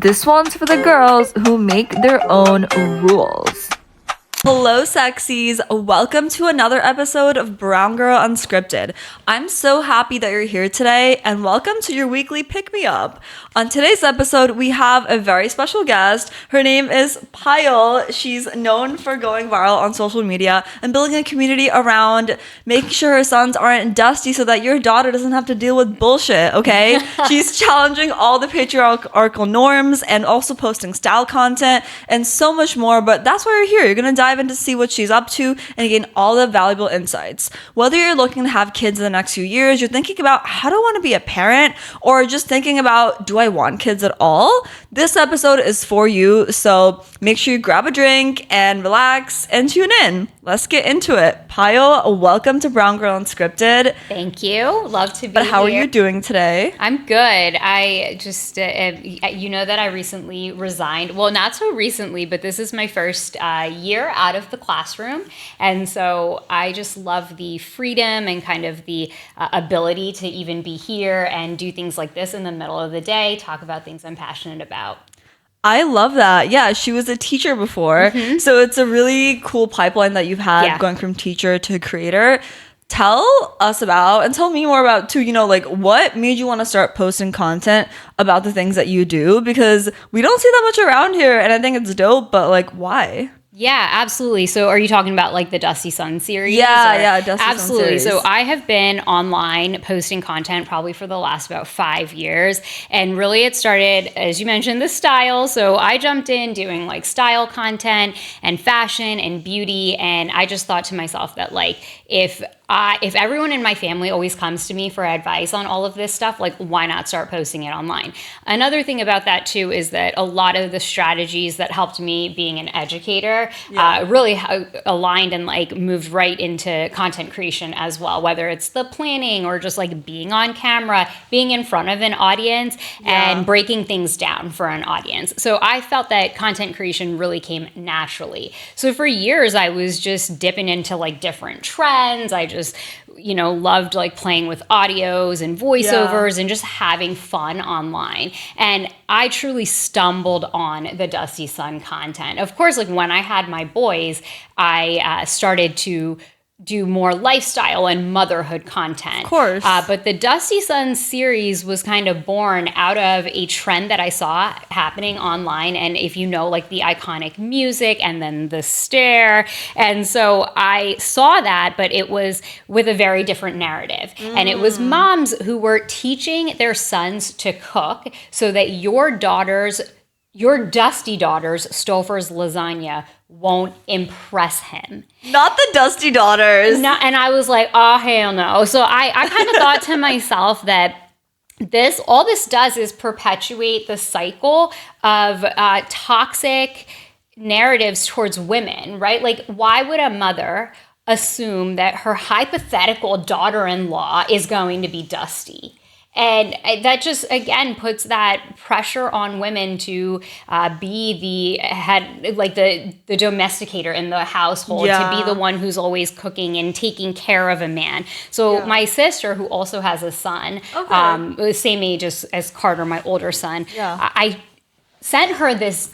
This one's for the girls who make their own rules. Hello, sexies. Welcome to another episode of Brown Girl Unscripted. I'm so happy that you're here today, and welcome to your weekly pick-me-up. On today's episode, we have a very special guest. Her name is Payal. She's known for going viral on social media and building a community around making sure her sons aren't dusty so that your daughter doesn't have to deal with bullshit, okay? She's challenging all the patriarchal norms and also posting style content and so much more, but that's why you're here. You're going to dive in to see what she's up to and gain all the valuable insights. Whether you're looking to have kids in the next few years, you're thinking about how do I want to be a parent, or just thinking about do I want kids at all, this episode is for you. So make sure you grab a drink and relax and tune in. Let's get into it. Payal, welcome to Brown Girl Unscripted. Thank you. Love to be here. But how are you doing today? I'm good. I just, you know that I recently resigned. Well, not so recently, but this is my first year out of the classroom. And so I just love the freedom and kind of the ability to even be here and do things like this in the middle of the day, talk about things I'm passionate about. I love that. Yeah, she was a teacher before. Mm-hmm. So it's a really cool pipeline that you've had going from teacher to creator. Tell us about, and tell me more about too, what made you want to start posting content about the things that you do? Because we don't see that much around here, and I think it's dope, but why? Yeah, absolutely. So are you talking about like the Dusty Sun series? Yeah, Dusty absolutely. Sun series. So I have been online posting content probably for the last about 5 years. And really it started, as you mentioned, the style. So I jumped in doing like style content and fashion and beauty. And I just thought to myself that like, if everyone in my family always comes to me for advice on all of this stuff, like why not start posting it online? Another thing about that too is that a lot of the strategies that helped me being an educator really aligned and like moved right into content creation as well, whether it's the planning or just like being on camera, being in front of an audience and breaking things down for an audience. So I felt that content creation really came naturally. So for years I was just dipping into like different trends. I just, loved like playing with audios and voiceovers and just having fun online. And I truly stumbled on the Dusty Sun content. Of course, like when I had my boys, I started to do more lifestyle and motherhood content. Of course. But the Dusty Sun series was kind of born out of a trend that I saw happening online. And if you know, like the iconic music and then the stare. And so I saw that, but it was with a very different narrative. And it was moms who were teaching their sons to cook so that your dusty daughter's Stouffer's lasagna won't impress him. Not the dusty daughters. No, and I was like, oh, hell no. So I kind of thought to myself that all this does is perpetuate the cycle of toxic narratives towards women, right? Like, why would a mother assume that her hypothetical daughter-in-law is going to be dusty? And that just, again, puts that pressure on women to be the head, like the domesticator in the household, to be the one who's always cooking and taking care of a man. So my sister, who also has a son, the same age as Carter, my older son, I sent her this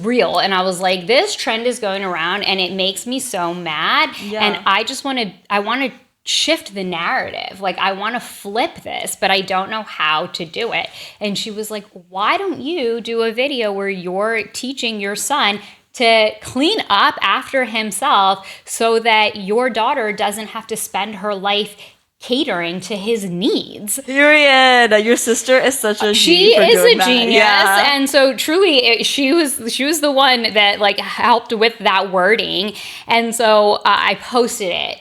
reel, and I was like, this trend is going around and it makes me so mad. And I want to shift the narrative. Like, I want to flip this, but I don't know how to do it. And she was like, why don't you do a video where you're teaching your son to clean up after himself so that your daughter doesn't have to spend her life catering to his needs. Period. Your sister is such a she is a genius, and so truly, she was the one that like helped with that wording, and so I posted it.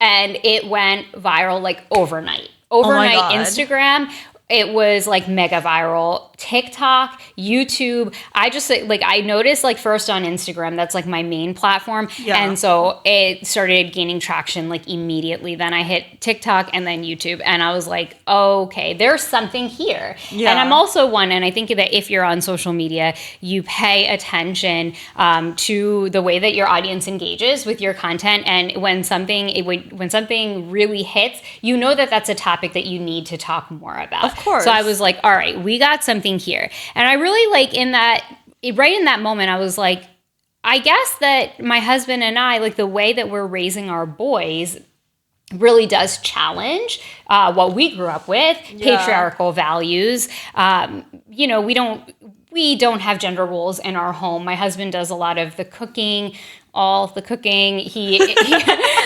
And it went viral like overnight. Instagram, it was like mega viral. TikTok, YouTube. I noticed like first on Instagram, that's like my main platform. And so it started gaining traction like immediately. Then I hit TikTok and then YouTube. And I was like, okay, there's something here. And I'm also one, and I think that if you're on social media, you pay attention to the way that your audience engages with your content. And when something really hits, you know that that's a topic that you need to talk more about. Of course. So I was like, all right, we got something doing here? And I really right in that moment, I was like, I guess that my husband and I, like the way that we're raising our boys really does challenge what we grew up with, patriarchal values. We don't have gender roles in our home. My husband does a lot of the cooking, all of the cooking. He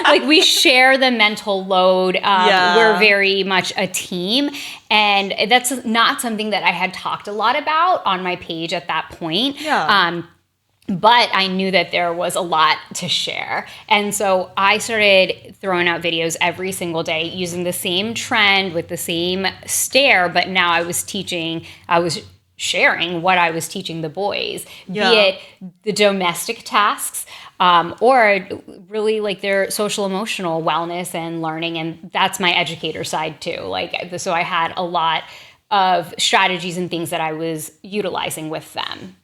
like we share the mental load. We're very much a team. And that's not something that I had talked a lot about on my page at that point. But I knew that there was a lot to share. And so I started throwing out videos every single day using the same trend with the same stare, but now I was sharing what I was teaching the boys, be it the domestic tasks or really like their social emotional wellness and learning. And that's my educator side too. So I had a lot of strategies and things that I was utilizing with them.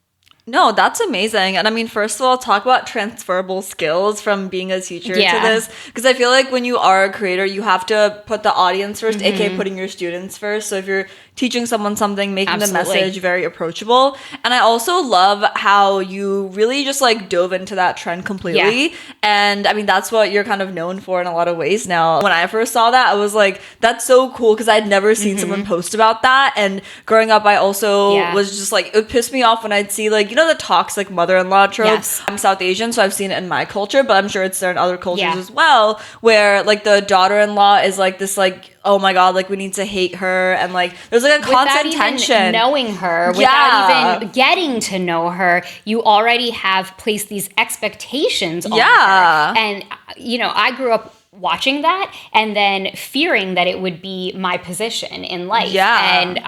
No, that's amazing. And I mean, first of all, talk about transferable skills from being a teacher to this. Because I feel like when you are a creator, you have to put the audience first, aka putting your students first. So if you're teaching someone something, making the message very approachable. And I also love how you really just like dove into that trend completely. And I mean, that's what you're kind of known for in a lot of ways now. When I first saw that, I was like, that's so cool, because I'd never seen someone post about that. And growing up, I also was just like, it pissed me off when I'd see like, the toxic mother-in-law trope. I'm South Asian, so I've seen it in my culture, but I'm sure it's there in other cultures as well, where like the daughter-in-law is like this like, oh my god, like we need to hate her, and like there's like a constant tension. Knowing her, without even getting to know her, you already have placed these expectations on her. And I grew up watching that and then fearing that it would be my position in life. And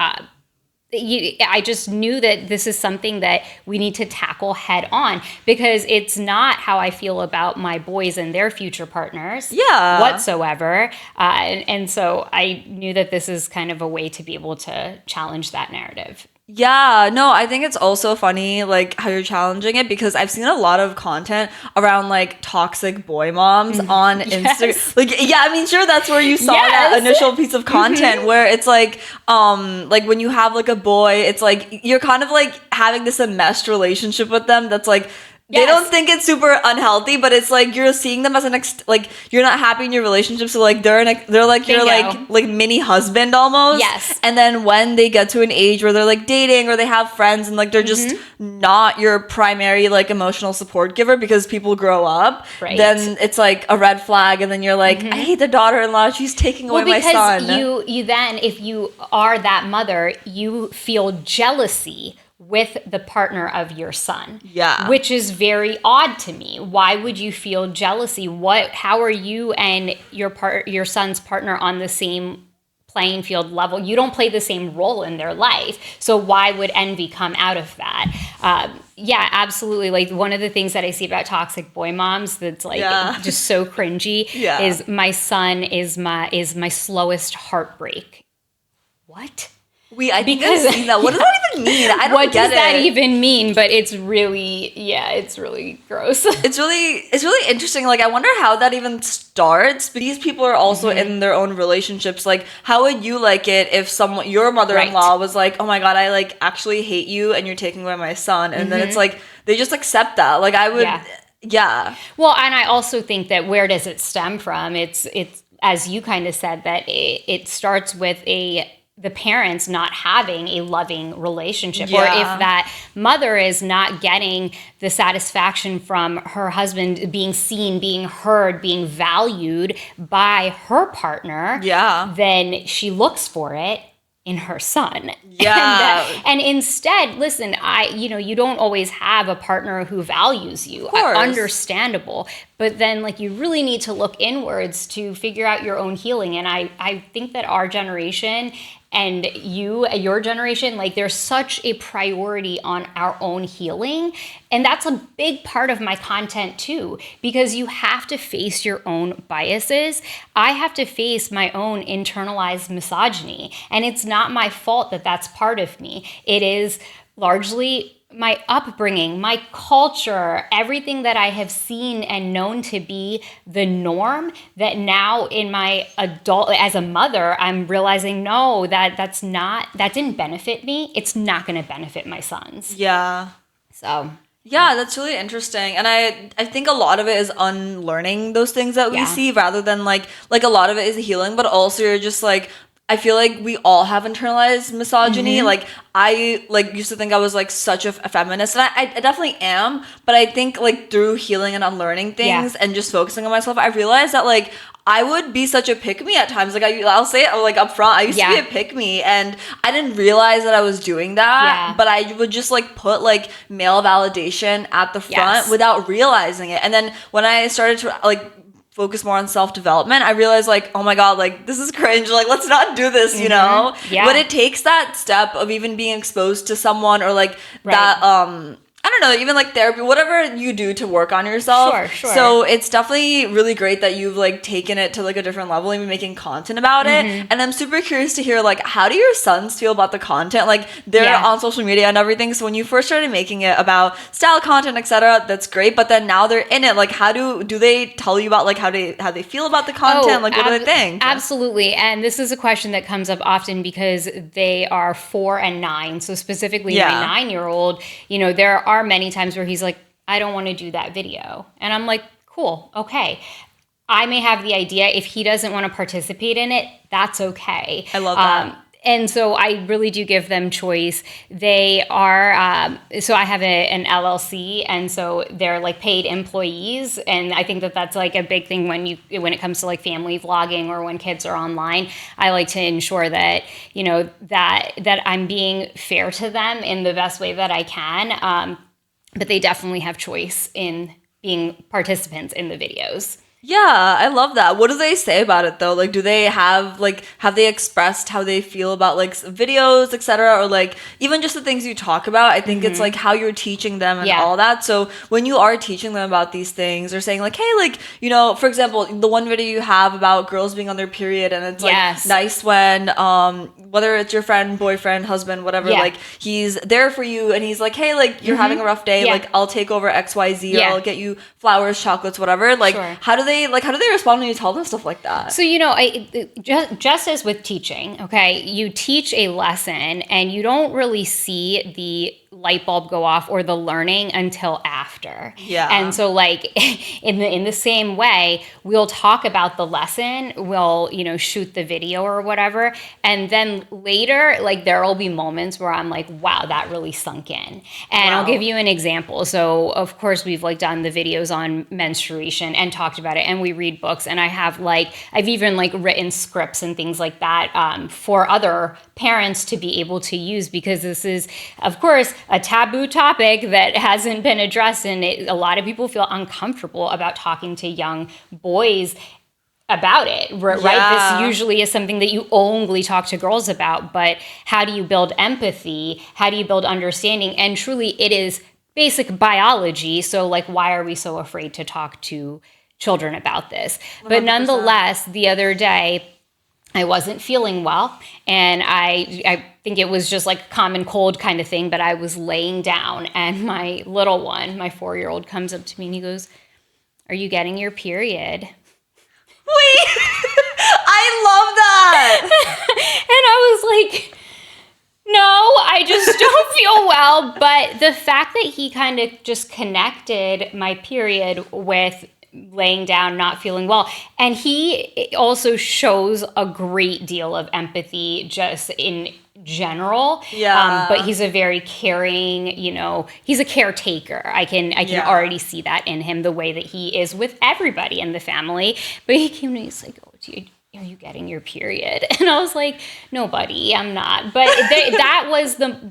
I just knew that this is something that we need to tackle head on, because it's not how I feel about my boys and their future partners whatsoever. And so I knew that this is kind of a way to be able to challenge that narrative. Yeah, no, I think it's also funny, like, how you're challenging it, because I've seen a lot of content around, like, toxic boy moms on Instagram. Like, I mean, sure, that's where you saw that initial piece of content where it's, like when you have, like, a boy, it's, like, you're kind of, like, having this enmeshed relationship with them that's, like, they don't think it's super unhealthy, but it's like you're seeing them as like you're not happy in your relationship, so like they're like your like mini husband almost. And then when they get to an age where they're like dating or they have friends and like they're just not your primary like emotional support giver because people grow up, then it's like a red flag, and then you're like, I hate the daughter-in-law, she's taking away my son. You then, if you are that mother, you feel jealousy with the partner of your son. Which is very odd to me. Why would you feel jealousy? How are you and your son's partner on the same playing field level? You don't play the same role in their life. So why would envy come out of that? Absolutely. Like, one of the things that I see about toxic boy moms that's like just so cringy is my son is my slowest heartbreak. What? I think I've seen that. What does that even mean? I don't get it. What does that even mean? But it's really, it's really gross. It's really interesting. Like, I wonder how that even starts. But these people are also in their own relationships. Like, how would you like it if your mother-in-law was like, oh my god, I like actually hate you and you're taking away my son, and then it's like they just accept that. Like, I would, Well, and I also think that where does it stem from? It's as you kind of said, that it starts with the parents not having a loving relationship, or if that mother is not getting the satisfaction from her husband being seen, being heard, being valued by her partner, then she looks for it in her son. And instead, listen, you don't always have a partner who values you. Understandable. But then, like, you really need to look inwards to figure out your own healing. And I think that our generation and your generation, like, there's such a priority on our own healing. And that's a big part of my content too, because you have to face your own biases. I have to face my own internalized misogyny. And it's not my fault that that's part of me. It is largely my upbringing, my culture, everything that I have seen and known to be the norm, that now in my as a mother, I'm realizing, no, that didn't benefit me. It's not going to benefit my sons. Yeah. So. Yeah, that's really interesting. And I think a lot of it is unlearning those things that we see, rather than like a lot of it is healing, but also you're just like, I feel like we all have internalized misogyny. Like I used to think I was like such a feminist, and I definitely am, but I think like through healing and unlearning things and just focusing on myself, I realized that like I would be such a pick-me at times. Like I'll say it like up front, I used to be a pick-me, and I didn't realize that I was doing that, but I would just like put like male validation at the front without realizing it. And then when I started to like focus more on self-development, I realized like, oh my God, like this is cringe. Like, let's not do this, you know? Yeah. But it takes that step of even being exposed to someone, or like that, I don't know, even like therapy, whatever you do to work on yourself. Sure. So it's definitely really great that you've like taken it to like a different level, even making content about it. And I'm super curious to hear like, how do your sons feel about the content? Like they're on social media and everything. So when you first started making it about style content, etc., that's great. But then now they're in it. Like how do they tell you about like how they feel about the content? Like what do they think? Absolutely. And this is a question that comes up often because they are 4 and 9. So specifically my 9-year-old, you know, there are many times where he's like, I don't want to do that video. And I'm like, cool, okay. I may have the idea. If he doesn't want to participate in it, that's okay. I love that. And so I really do give them choice. They are, so I have an LLC, and so they're like paid employees. And I think that that's like a big thing when it comes to like family vlogging or when kids are online. I like to ensure that, you know, that I'm being fair to them in the best way that I can. But they definitely have choice in being participants in the videos. Yeah, I love that. What do they say about it though? Like, do they have they expressed how they feel about like videos, etc., or like even just the things you talk about? I think it's like how you're teaching them and all that. So when you are teaching them about these things, or saying like, hey, like, you know, for example, the one video you have about girls being on their period, and it's like nice when whether it's your friend, boyfriend, husband, whatever, like he's there for you, and he's like, hey, like you're having a rough day, like I'll take over XYZ, or I'll get you flowers, chocolates, whatever. Like how do they respond when you tell them stuff like that? So, you know, just as with teaching, okay, you teach a lesson and you don't really see the light bulb go off or the learning until after. Yeah. And so like in the same way, we'll talk about the lesson, we'll, you know, shoot the video or whatever. And then later, like there will be moments where I'm like, wow, that really sunk in. And I'll give you an example. So of course we've like done the videos on menstruation and talked about it, and we read books, and I've even like written scripts and things like that for other parents to be able to use, because this is, of course, a taboo topic that hasn't been addressed, and a lot of people feel uncomfortable about talking to young boys about it, right? This usually is something that you only talk to girls about, but how do you build empathy? How do you build understanding? And truly, it is basic biology, so like, why are we so afraid to talk to children about this? 100%. But nonetheless, the other day, I wasn't feeling well, and I think it was just like common cold kind of thing, but I was laying down, and my little one, my 4-year-old, comes up to me and he goes, "Are you getting your period?" Wait, I love that. And I was like, no, I just don't feel well. But the fact that he kind of just connected my period with laying down, not feeling well. And he also shows a great deal of empathy just in general. Yeah. But he's a very caring, you know, he's a caretaker. I can already see that in him, the way that he is with everybody in the family. But he came to me, he's like, "Oh, are you getting your period?" And I was like, "No, buddy, I'm not." But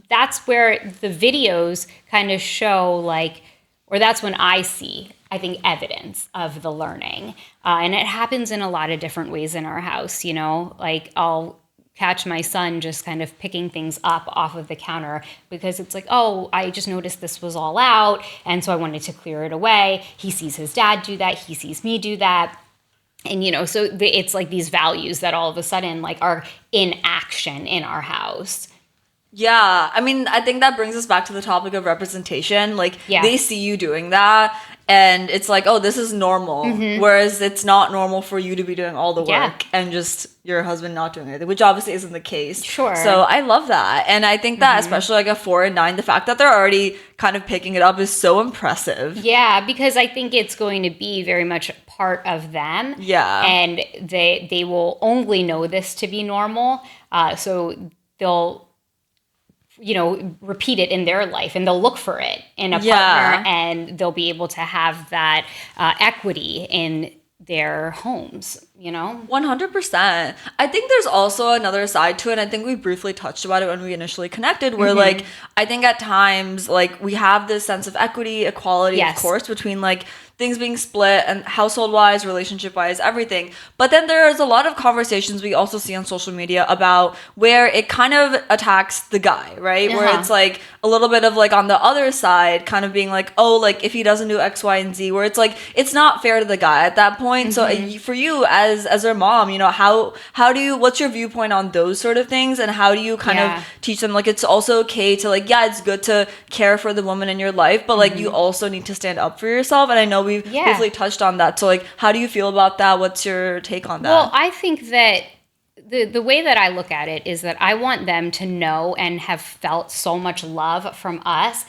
that's where the videos kind of show like, or that's when I see, I think, evidence of the learning. And it happens in a lot of different ways in our house, you know, like I'll catch my son just kind of picking things up off of the counter because it's like, oh, I just noticed this was all out, and so I wanted to clear it away. He sees his dad do that. He sees me do that. And, you know, so it's like these values that all of a sudden like are in action in our house. Yeah, I mean, I think that brings us back to the topic of representation. Like, Yeah. they see you doing that, and it's like, oh, this is normal. Whereas it's not normal for you to be doing all the Yeah. work and just your husband not doing anything, which obviously isn't the case. Sure. So I love that. And I think that, especially like a 4 and 9, the fact that they're already kind of picking it up is so impressive. Yeah, because I think it's going to be very much part of them. Yeah. And they will only know this to be normal. So they'll, repeat it in their life, and they'll look for it in a partner, and they'll be able to have that equity in their homes, 100%. I think there's also another side to it. I think we briefly touched about it when we initially connected, where like, I think at times, like, we have this sense of equity, equality, Yes. of course, between like things being split and household wise, relationship wise, everything. But then there's a lot of conversations we also see on social media about where it kind of attacks the guy, right? Where it's like a little bit of like on the other side, kind of being like, oh, like if he doesn't do X, Y, and Z, where it's like, it's not fair to the guy at that point. So for you as their mom, how do you, what's your viewpoint on those sort of things, and how do you kind of teach them like it's also okay to like, yeah, it's good to care for the woman in your life, but like you also need to stand up for yourself. And I know we've briefly touched on that. So like, how do you feel about that? What's your take on that? Well, I think that the way that I look at it is that I want them to know and have felt so much love from us,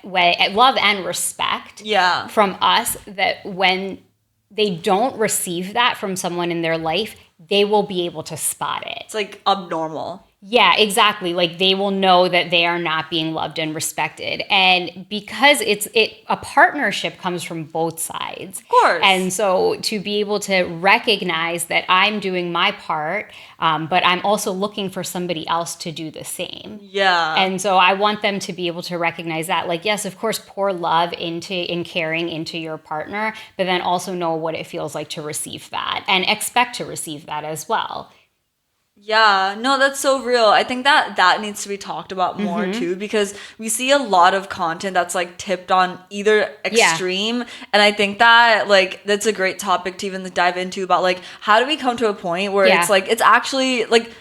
love and respect from us, that when they don't receive that from someone in their life, they will be able to spot it. It's like abnormal. Yeah, exactly. Like they will know that they are not being loved and respected. And because a partnership comes from both sides. Of course. And so to be able to recognize that I'm doing my part, but I'm also looking for somebody else to do the same. Yeah. And so I want them to be able to recognize that. Like, yes, of course, pour love and caring into your partner, but then also know what it feels like to receive that and expect to receive that as well. Yeah, no, that's so real. I think that needs to be talked about more too, because we see a lot of content that's like tipped on either extreme. And I think that like that's a great topic to even dive into about like, how do we come to a point where it's like, it's actually like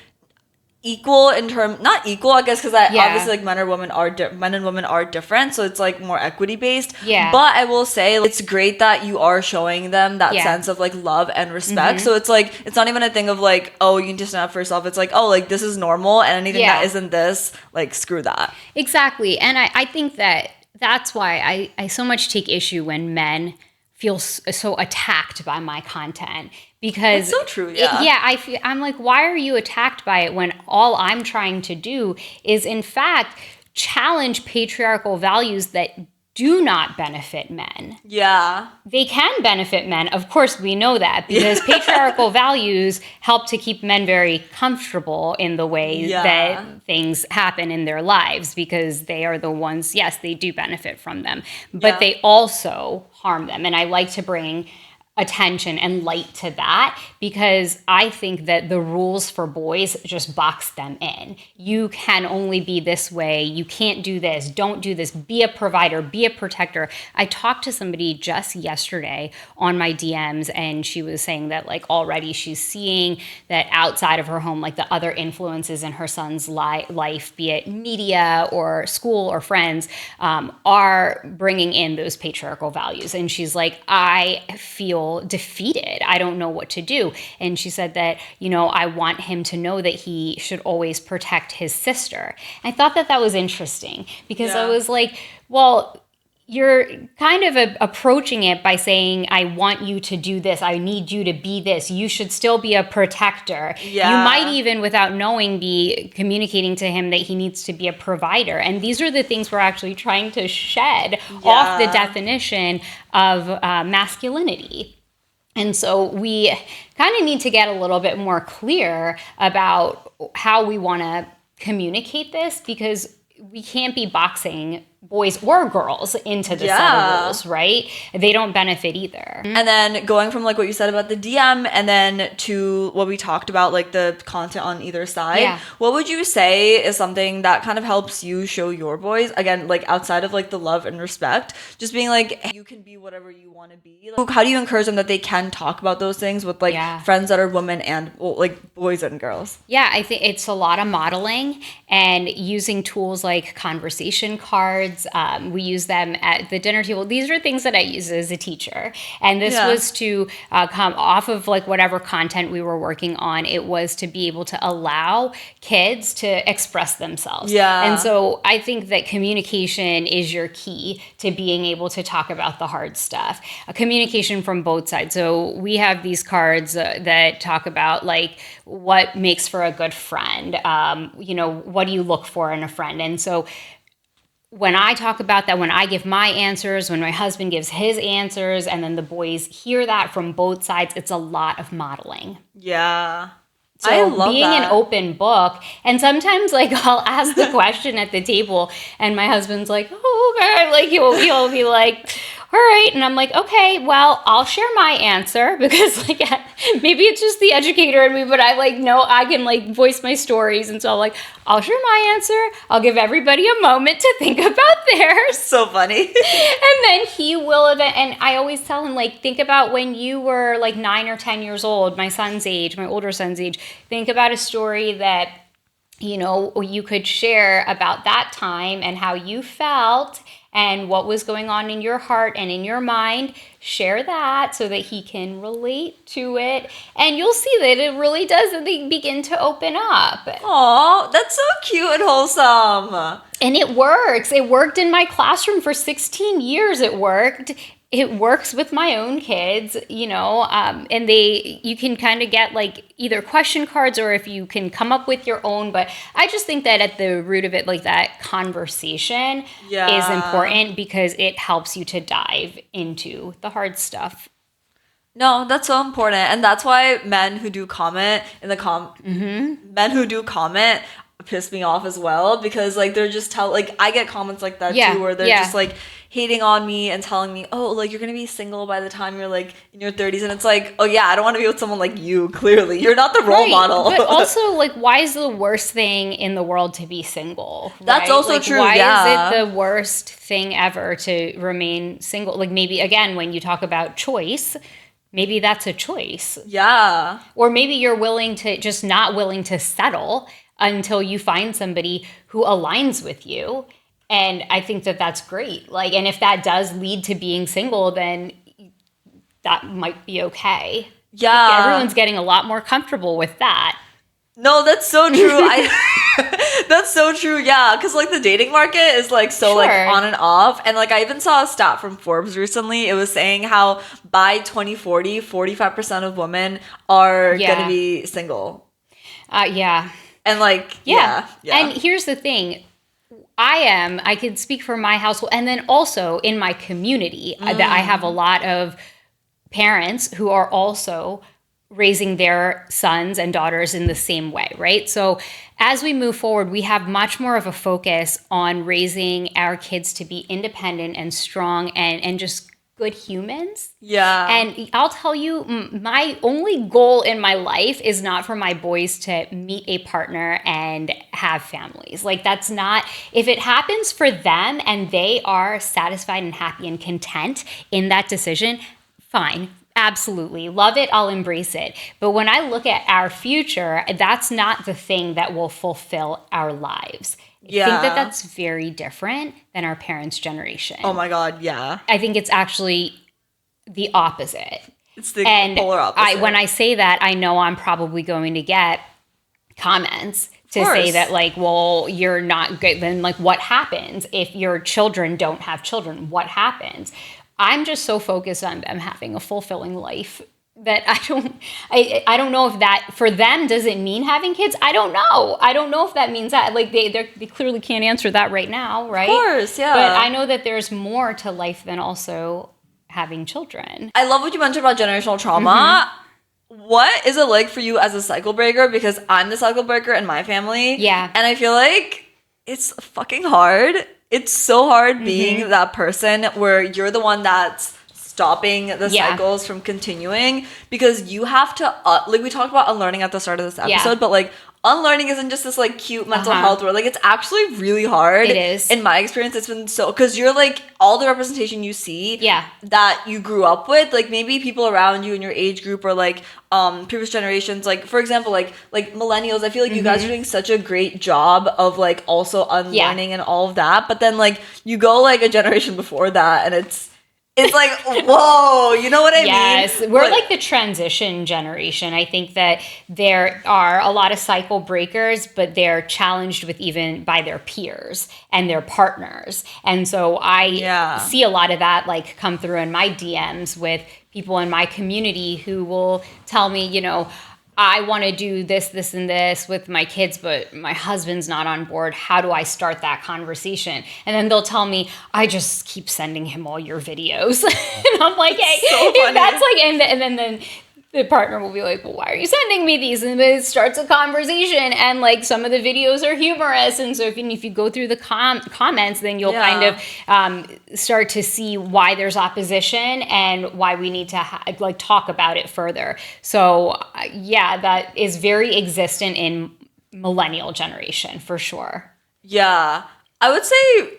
equal in not equal, I guess, because obviously like men and women are different, so it's like more equity based. But I will say it's great that you are showing them that sense of like love and respect. So it's like, it's not even a thing of like, oh, you need to stand up for yourself. It's like, oh, like this is normal, and anything that isn't this, like screw that. Exactly. And I think that's why I so much take issue when men feel so attacked by my content, because it's so true. I'm like, why are you attacked by it when all I'm trying to do is in fact challenge patriarchal values that do not benefit men. They can benefit men. Of course, we know that, because patriarchal values help to keep men very comfortable in the way that things happen in their lives, because they are the ones, yes, they do benefit from them, but they also harm them. And I like to bring attention and light to that, because I think that the rules for boys just box them in. You can only be this way. You can't do this. Don't do this. Be a provider. Be a protector. I talked to somebody just yesterday on my DMs, and she was saying that like already she's seeing that outside of her home, like the other influences in her son's life, be it media or school or friends, are bringing in those patriarchal values. And she's like, I feel defeated. I don't know what to do. And she said that, I want him to know that he should always protect his sister. I thought that was interesting, because I was like, well, you're kind of approaching it by saying, I want you to do this. I need you to be this. You should still be a protector. You might even, without knowing, be communicating to him that he needs to be a provider. And these are the things we're actually trying to shed off the definition of masculinity. And so we kind of need to get a little bit more clear about how we want to communicate this, because we can't be boxing boys or girls into the set of rules, right? They don't benefit either. And then going from like what you said about the DM and then to what we talked about, like the content on either side, what would you say is something that kind of helps you show your boys, again, like outside of like the love and respect, just being like, hey, you can be whatever you want to be? Like, how do you encourage them that they can talk about those things with like friends that are women and like boys and girls? Yeah, I think it's a lot of modeling and using tools like conversation cards. We use them at the dinner table. These are things that I use as a teacher. And this was to come off of like whatever content we were working on. It was to be able to allow kids to express themselves. Yeah. And so I think that communication is your key to being able to talk about the hard stuff. Communication from both sides. So we have these cards that talk about like what makes for a good friend. What do you look for in a friend? And so when I talk about that, when I give my answers, when my husband gives his answers, and then the boys hear that from both sides, it's a lot of modeling. Yeah. So I love being that. an open book, and sometimes like I'll ask the question at the table, and my husband's like, "Oh, okay," like he'll be like, "All right," and I'm like, "Okay, well, I'll share my answer," because like maybe it's just the educator in me, but I like know I can like voice my stories, and so I'm like, I'll share my answer. I'll give everybody a moment to think about theirs. So funny. And then he will, and I always tell him like, think about when you were like 9 or 10 years old, my son's age, my older son's age. Think about a story that, you could share about that time and how you felt and what was going on in your heart and in your mind. Share that so that he can relate to it. And you'll see that it really does begin to open up. Aw, that's so cute and wholesome. And it works. It worked in my classroom for 16 years. It worked. It works with my own kids, and you can kind of get like either question cards or if you can come up with your own. But I just think that at the root of it, like that conversation is important because it helps you to dive into the hard stuff. No, that's so important. And that's why men who do comment in the men who do comment piss me off as well, because like they're just I get comments like that too, where they're just like hating on me and telling me, oh, like you're gonna be single by the time you're like in your 30s, and it's like, oh yeah, I don't want to be with someone like you. Clearly you're not the role model. But also, like, why is the worst thing in the world to be single? That's also like, true. Why is it the worst thing ever to remain single? Like, maybe again, when you talk about choice, maybe that's a choice. Yeah. Or maybe you're not willing to settle until you find somebody who aligns with you. And I think that that's great. Like, and if that does lead to being single, then that might be okay. Yeah. Like, everyone's getting a lot more comfortable with that. No, that's so true. That's so true. Yeah. Cause like the dating market is like so like on and off. And like I even saw a stat from Forbes recently. It was saying how by 2040, 45% of women are going to be single. Yeah. And like, yeah. And here's the thing. I can speak for my household, and then also in my community that I have a lot of parents who are also raising their sons and daughters in the same way, right? So as we move forward, we have much more of a focus on raising our kids to be independent and strong and just good humans. Yeah. And I'll tell you, my only goal in my life is not for my boys to meet a partner and have families. Like, that's not, if it happens for them and they are satisfied and happy and content in that decision, fine. Absolutely. Love it. I'll embrace it. But when I look at our future, that's not the thing that will fulfill our lives. I think that that's very different than our parents' generation. Oh my God, yeah. I think it's actually the opposite. It's the polar opposite. When I say that, I know I'm probably going to get comments to say that, like, well, you're not good. Then, like, what happens if your children don't have children? What happens? I'm just so focused on them having a fulfilling life that I don't know if that for them does it mean having kids. I don't know if that means that, like, they clearly can't answer that right now, right? Of course, yeah. But I know that there's more to life than also having children. I love what you mentioned about generational trauma. What is it like for you as a cycle breaker? Because I'm the cycle breaker in my family. Yeah. And I feel like it's fucking hard. it's so hard being that person where you're the one that's stopping the cycles from continuing, because you have to like we talked about unlearning at the start of this episode, but like unlearning isn't just this like cute mental health word. Like it's actually really hard. It is. In my experience, it's been so, because you're like all the representation you see that you grew up with, like maybe people around you in your age group or like previous generations, like for example like millennials, I feel like you guys are doing such a great job of like also unlearning and all of that, but then like you go like a generation before that and it's like, whoa, you know what I mean? Yes, we're like the transition generation. I think that there are a lot of cycle breakers, but they're challenged with even by their peers and their partners. And so I see a lot of that like come through in my DMs with people in my community who will tell me, you know, I want to do this, this, and this with my kids, but my husband's not on board. How do I start that conversation? And then they'll tell me, I just keep sending him all your videos. And I'm like, hey, so that's like, and then the partner will be like, well, why are you sending me these? And it starts a conversation, and like some of the videos are humorous. And so if you go through the comments, then you'll kind of start to see why there's opposition and why we need to like talk about it further. So that is very existent in millennial generation for sure. Yeah, I would say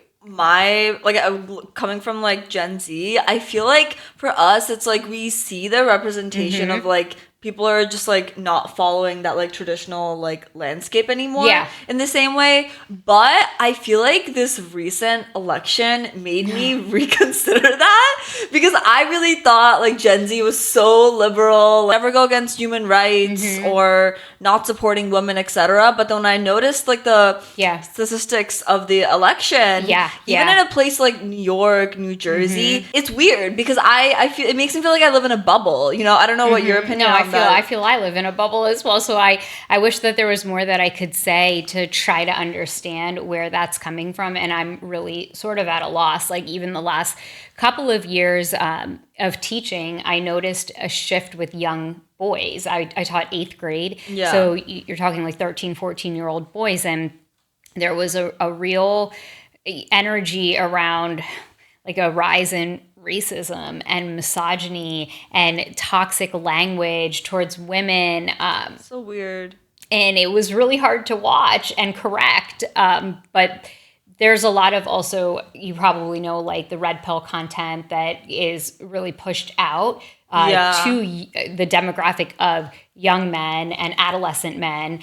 coming from like Gen Z, I feel like for us it's like we see the representation of like people are just like not following that like traditional like landscape anymore in the same way. But I feel like this recent election made me reconsider that, because I really thought like Gen Z was so liberal, never go against human rights or not supporting women, etc. But then when I noticed like the statistics of the election, even in a place like New York, New Jersey, it's weird because I feel it makes me feel like I live in a bubble. You know, I don't know what your opinion on I feel I live in a bubble as well. So I wish that there was more that I could say to try to understand where that's coming from. And I'm really sort of at a loss. Like even the last couple of years of teaching, I noticed a shift with young boys. I taught 8th grade. Yeah. So you're talking like 13, 14-year-old boys. And there was a real energy around like a rise in racism and misogyny and toxic language towards women. So weird. And it was really hard to watch and correct. But there's a lot of also, you probably know, like the red pill content that is really pushed out to the demographic of young men and adolescent men.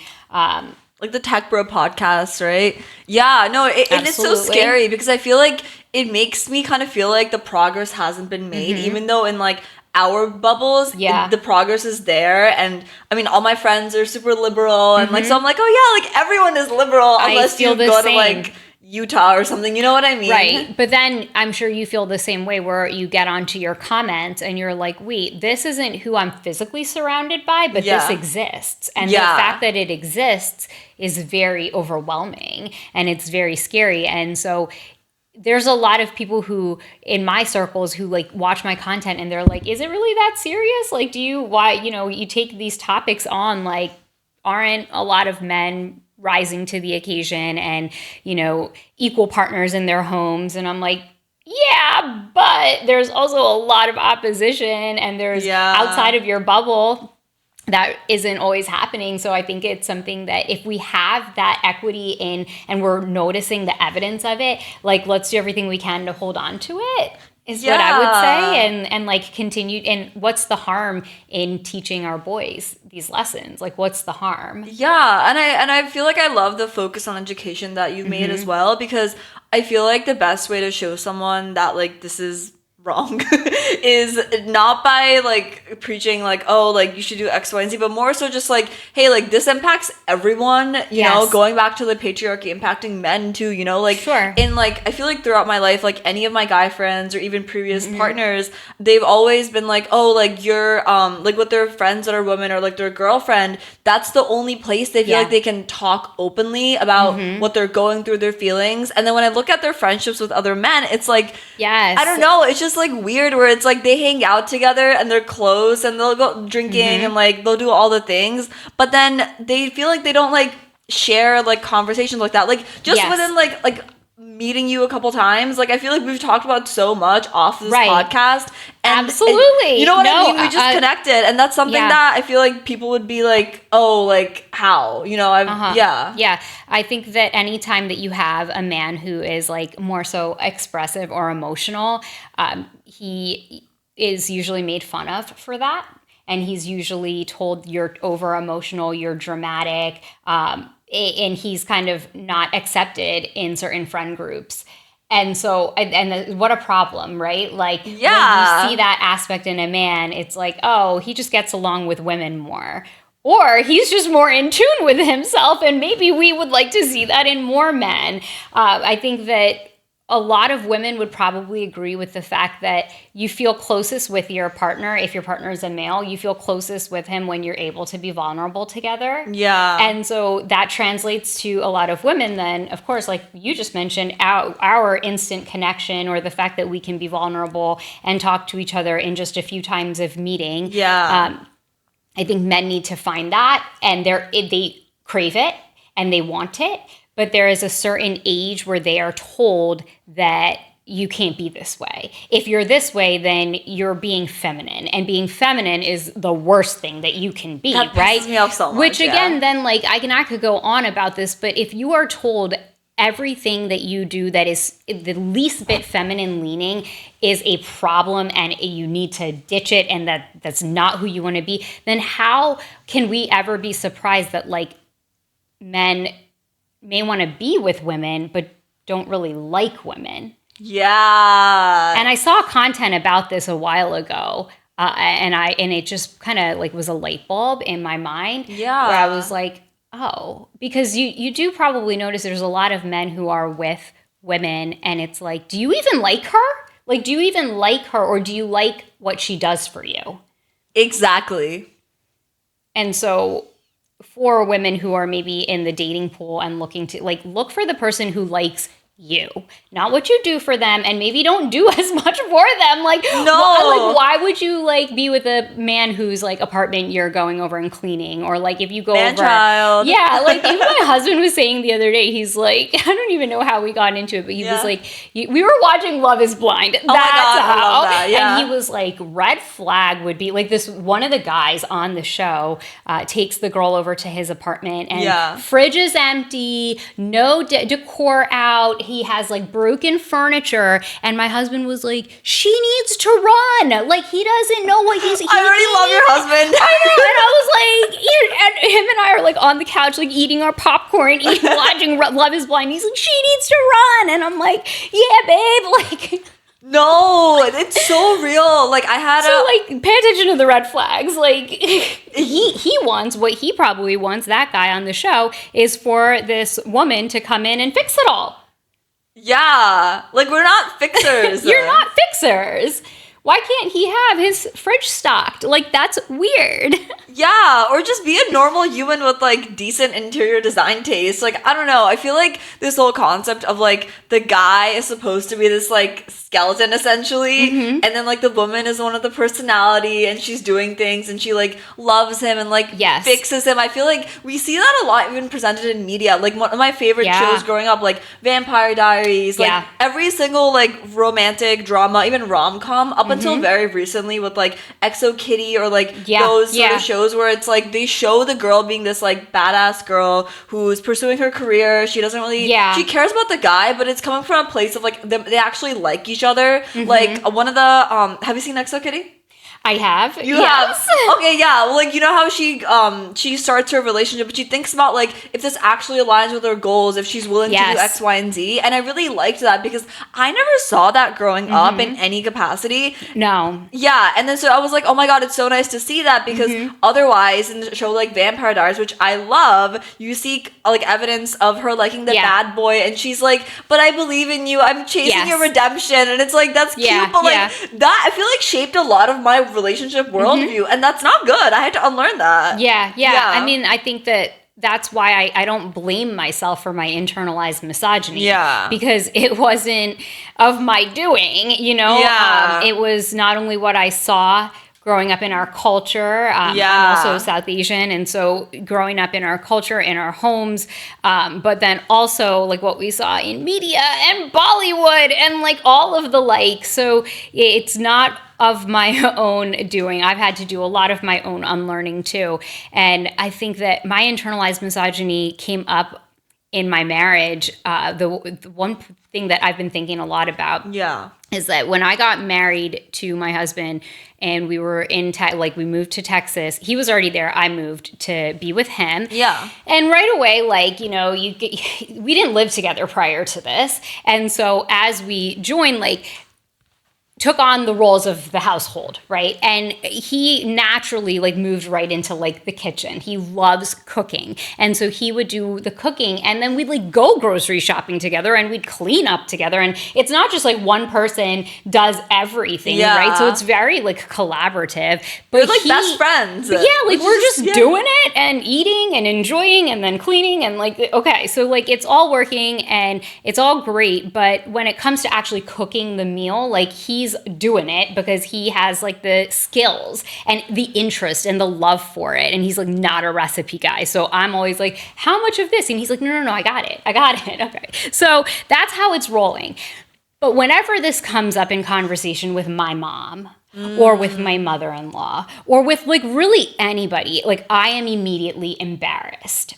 Like the Tech Bro podcast, right? Yeah, no, and it's so scary because I feel like it makes me kind of feel like the progress hasn't been made, even though in like our bubbles, the progress is there. And I mean, all my friends are super liberal, and like, so I'm like, oh yeah, like everyone is liberal unless you go to like Utah or something, you know what I mean? Right. But then I'm sure you feel the same way where you get onto your comments and you're like, wait, this isn't who I'm physically surrounded by, but this exists. And the fact that it exists is very overwhelming and it's very scary. And so there's a lot of people who in my circles who like watch my content and they're like, is it really that serious? Like, you take these topics on, like, aren't a lot of men rising to the occasion and, equal partners in their homes? And I'm like, yeah, but there's also a lot of opposition and there's outside of your bubble that isn't always happening. So I think it's something that if we have that equity in and we're noticing the evidence of it, like, let's do everything we can to hold on to it. Is what I would say, and like continue. And what's the harm in teaching our boys these lessons? Like, what's the harm? Yeah, and I feel like I love the focus on education that you've made as well, because I feel like the best way to show someone that like this is wrong is not by like preaching like, oh, like you should do X, Y, and Z, but more so just like, hey, like this impacts everyone, you know, going back to the patriarchy impacting men too, like in like I feel like throughout my life, like any of my guy friends or even previous partners, they've always been like, oh, like you're like with their friends that are women or like their girlfriend, that's the only place they feel like they can talk openly about what they're going through, their feelings. And then when I look at their friendships with other men, it's like, I don't know, it's just like weird where it's like they hang out together and they're close and they'll go drinking and like they'll do all the things, but then they feel like they don't like share like conversations like that, like just within like meeting you a couple times, like I feel like we've talked about so much off this podcast. And absolutely. You know what I mean? We just connected, and that's something that I feel like people would be like, oh, like how? You know, Yeah. I think that anytime that you have a man who is like more so expressive or emotional, he is usually made fun of for that. And he's usually told you're over emotional, you're dramatic, and he's kind of not accepted in certain friend groups. And so, what a problem, right? Like, when you see that aspect in a man, it's like, oh, he just gets along with women more. Or he's just more in tune with himself, and maybe we would like to see that in more men. I think that a lot of women would probably agree with the fact that you feel closest with your partner. If your partner is a male, you feel closest with him when you're able to be vulnerable together. Yeah. And so that translates to a lot of women then, of course, like you just mentioned, our instant connection, or the fact that we can be vulnerable and talk to each other in just a few times of meeting. Yeah. I think men need to find that, and they crave it and they want it. But there is a certain age where they are told that you can't be this way. If you're this way, then you're being feminine. And being feminine is the worst thing that you can be, that right? pisses me off so much, Which again, then like I could go on about this, but if you are told everything that you do that is the least bit feminine leaning is a problem and you need to ditch it, and that's not who you want to be, then how can we ever be surprised that like men may want to be with women, but don't really like women? Yeah. And I saw content about this a while ago, and it just kind of like was a light bulb in my mind. Yeah. Where I was like, oh, because you do probably notice there's a lot of men who are with women, and it's like, do you even like her? Like, do you even like her, or do you like what she does for you? Exactly. And so for women who are maybe in the dating pool and looking to like look for the person who likes you, not what you do for them, and maybe don't do as much for them. Like, no, why would you like be with a man whose like apartment you're going over and cleaning, or like if you go over, child. Yeah, like even my husband was saying the other day, he's like, I don't even know how we got into it, but he was like, we were watching Love Is Blind. That's my God, how. I love that. Yeah. And he was like, red flag would be like this. One of the guys on the show takes the girl over to his apartment, and fridge is empty, no decor out. He has like broken furniture, and my husband was like, she needs to run. Like, he doesn't know what he's eating. I already love your husband. I know. And I was like, and him and I are like on the couch, like eating our popcorn, watching Love Is Blind. He's like, she needs to run. And I'm like, yeah, babe. Like, no, it's so real. Like, I had like, pay attention to the red flags. Like, he wants what he probably wants, that guy on the show, is for this woman to come in and fix it all. Yeah, like, we're not fixers. You're not fixers. Why can't he have his fridge stocked? Like, that's weird. Yeah, or just be a normal human with, like, decent interior design taste. Like, I don't know. I feel like this whole concept of, like, the guy is supposed to be this, like, skeleton, essentially. Mm-hmm. And then, like, the woman is one of the personality, and she's doing things, and she, like, loves him and, like, fixes him. I feel like we see that a lot even presented in media. Like, one of my favorite shows growing up, like, Vampire Diaries. Like, every single, like, romantic drama, even rom-com, up until very recently with, like, Exo Kitty or, like, those sort of shows where it's like they show the girl being this like badass girl who's pursuing her career. She doesn't really she cares about the guy, but it's coming from a place of like they actually like each other. Like one of the have you seen Exo Kitty? I have. You have? Okay, yeah. Well, like, you know how she starts her relationship, but she thinks about, like, if this actually aligns with her goals, if she's willing to do X, Y, and Z. And I really liked that because I never saw that growing up in any capacity. No. Yeah, and then so I was like, oh my God, it's so nice to see that because otherwise in the show like Vampire Diaries, which I love, you see, like, evidence of her liking the bad boy, and she's like, but I believe in you, I'm chasing your redemption. And it's like, that's cute, but like, that, I feel like shaped a lot of my relationship worldview, and that's not good. I had to unlearn that. Yeah. I mean, I think that's why I don't blame myself for my internalized misogyny. Yeah. Because it wasn't of my doing, you know? It was not only what I saw growing up in our culture. I'm also South Asian. And so growing up in our culture, in our homes, but then also like what we saw in media and Bollywood and like all of the like. So it's not of my own doing. I've had to do a lot of my own unlearning too. And I think that my internalized misogyny came up in my marriage. The one thing that I've been thinking a lot about is that when I got married to my husband and we were we moved to Texas, he was already there. I moved to be with him. Yeah. And right away, like, you know, we didn't live together prior to this. And so as we joined, like, took on the roles of the household, right? And he naturally like moved right into like the kitchen. He loves cooking. And so he would do the cooking and then we'd like go grocery shopping together and we'd clean up together. And it's not just like one person does everything, right? So it's very like collaborative. But you're like best friends. Yeah, like we're just doing it and eating and enjoying and then cleaning and like, okay. So like it's all working and it's all great. But when it comes to actually cooking the meal, like he's doing it because he has like the skills and the interest and the love for it. And he's like not a recipe guy. So I'm always like, how much of this? And he's like, no, I got it. Okay. So that's how it's rolling. But whenever this comes up in conversation with my mom or with my mother-in-law or with like really anybody, like I am immediately embarrassed.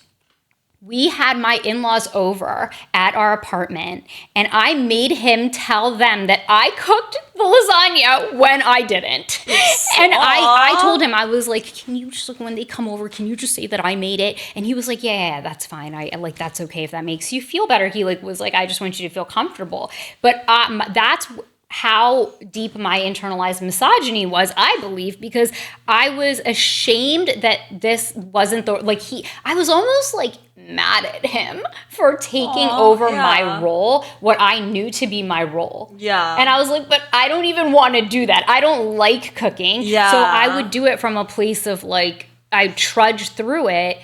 We had my in-laws over at our apartment and I made him tell them that I cooked the lasagna when I didn't. And I told him, I was like, can you just, like, when they come over, can you just say that I made it? And he was like, yeah, that's fine. I like, that's okay if that makes you feel better. He like was like, I just want you to feel comfortable. But that's how deep my internalized misogyny was, I believe, because I was ashamed that this wasn't I was almost like mad at him for taking over my role, what I knew to be my role. Yeah. And I was like, but I don't even want to do that. I don't like cooking. Yeah. So I would do it from a place of like, I trudged through it.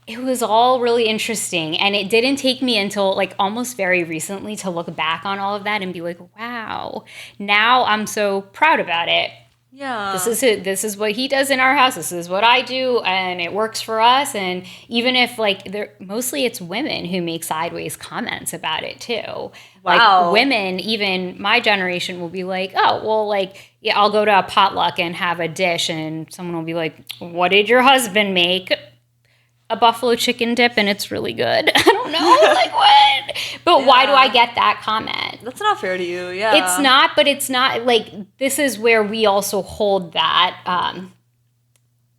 It was all really interesting. And it didn't take me until like almost very recently to look back on all of that and be like, wow, now I'm so proud about it. Yeah. This is it. This is what he does in our house. This is what I do. And it works for us. And even if like mostly it's women who make sideways comments about it too. Wow. Like women, even my generation will be like, oh, well, like, yeah, I'll go to a potluck and have a dish and someone will be like, what did your husband make? A buffalo chicken dip and it's really good. I don't know, like what? But why do I get that comment? That's not fair to you, yeah. It's not, but it's not, like, this is where we also hold that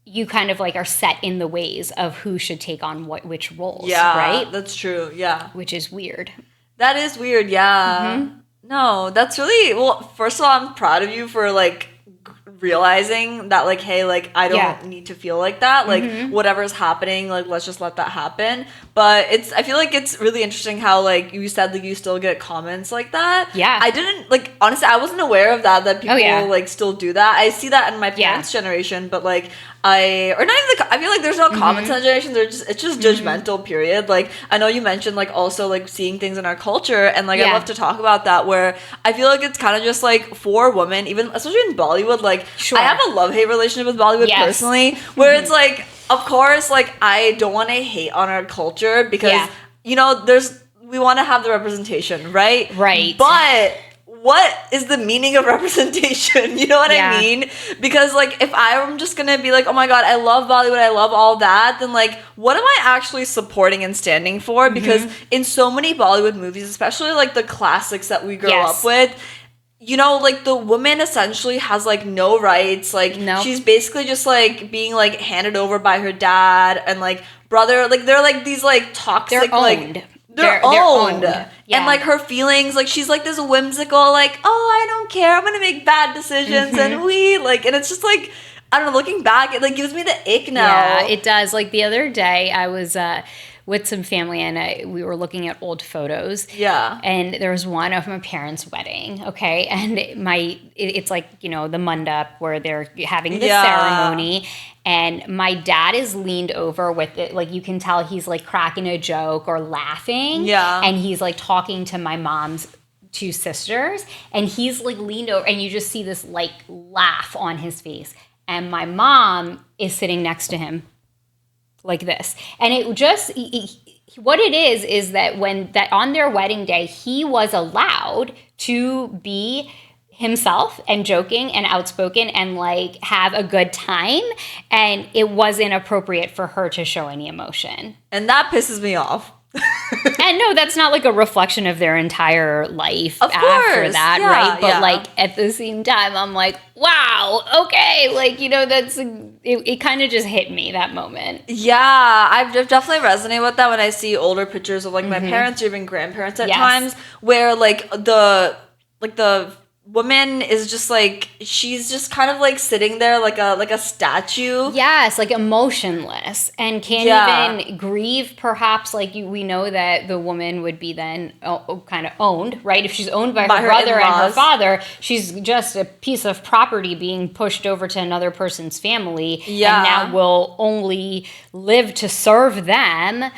you kind of, like, are set in the ways of who should take on which roles, right? That's true, yeah. Which is weird. That is weird, yeah. Mm-hmm. No, that's really, well, first of all, I'm proud of you for, like, realizing that like, hey, like I don't need to feel like that, like whatever's happening, like let's just let that happen. But I feel like it's really interesting how like you said like you still get comments like that. I didn't, like, honestly I wasn't aware of that people like still do that. I see that in my parents' generation, but like I feel like there's no comments in that generation. It's just judgmental, period. Like, I know you mentioned, like, also, like, seeing things in our culture, and, like, I'd love to talk about that, where I feel like it's kind of just, like, for women, even, especially in Bollywood, like, I have a love-hate relationship with Bollywood personally, where it's, like, of course, like, I don't want to hate on our culture, because, you know, we want to have the representation, right? Right. But what is the meaning of representation? You know what I mean? Because, like, if I'm just gonna be like, oh my god, I love Bollywood, I love all that, then, like, what am I actually supporting and standing for? Because in so many Bollywood movies, especially, like, the classics that we grew up with, you know, like, the woman essentially has, like, no rights. Like, she's basically just, like, being, like, handed over by her dad and, like, brother. Like, they're, like, these, like, toxic, like, they're owned. Yeah. And, like, her feelings, like, she's, like, this whimsical, like, oh, I don't care, I'm gonna make bad decisions, and and it's just, like, I don't know, looking back, it, like, gives me the ick now. Yeah, it does. Like, the other day, I was with some family, and we were looking at old photos. Yeah. And there was one of my parents' wedding, okay? And it's, like, you know, the mandap where they're having the ceremony, and my dad is leaned over with it. Like, you can tell he's, like, cracking a joke or laughing. Yeah. And he's, like, talking to my mom's two sisters. And he's, like, leaned over. And you just see this, like, laugh on his face. and my mom is sitting next to him like this. And it just, what it is that on their wedding day, he was allowed to be himself and joking and outspoken and like have a good time, and it wasn't appropriate for her to show any emotion. And that pisses me off. And no, that's not like a reflection of their entire life of after course. that, Yeah, right? But yeah. like at the same time, I'm like, wow, okay, like, you know, that's it kind of just hit me that moment. Yeah, I definitely resonate with that when I see older pictures of like my parents or even grandparents at Yes. times, where like the woman is just like, she's just kind of like sitting there like a statue. Yes, like emotionless and can't even grieve, perhaps. Like we know that the woman would be then kind of owned, right? If she's owned by her brother and her father, she's just a piece of property being pushed over to another person's family. Yeah. And now will only live to serve them,